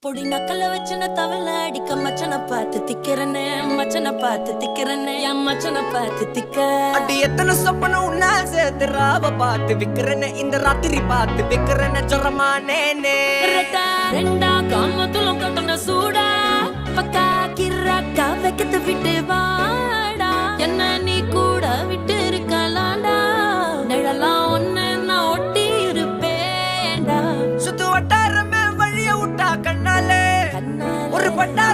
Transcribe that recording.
பொடி நக்கல வச்சன தவள அடிக்க மச்சன பார்த்து திக்கிறனே மச்சன பார்த்து திக்கிறனே என் மச்சன பார்த்து திக்க அடி எத்தனை சொப்பன உன்னா சேர்த்து ராவ பார்த்து விக்கிறனே இந்த ராத்திரி பார்த்து விக்கிறனே சொரமானே ரெண்டா காமத்துலம் கட்டண சூடா பக்கா கிராக்கா வைக்கத்து விட்டு வாடா என்ன நீ கூட விட்டு இருக்கலாண்டா நிழலாம் ஒன்னு நான் ஒட்டி இருப்பேன்டா சுத்து வட்டாரமே வழிய விட்டா கண்ணாலே ஒரு பட்டா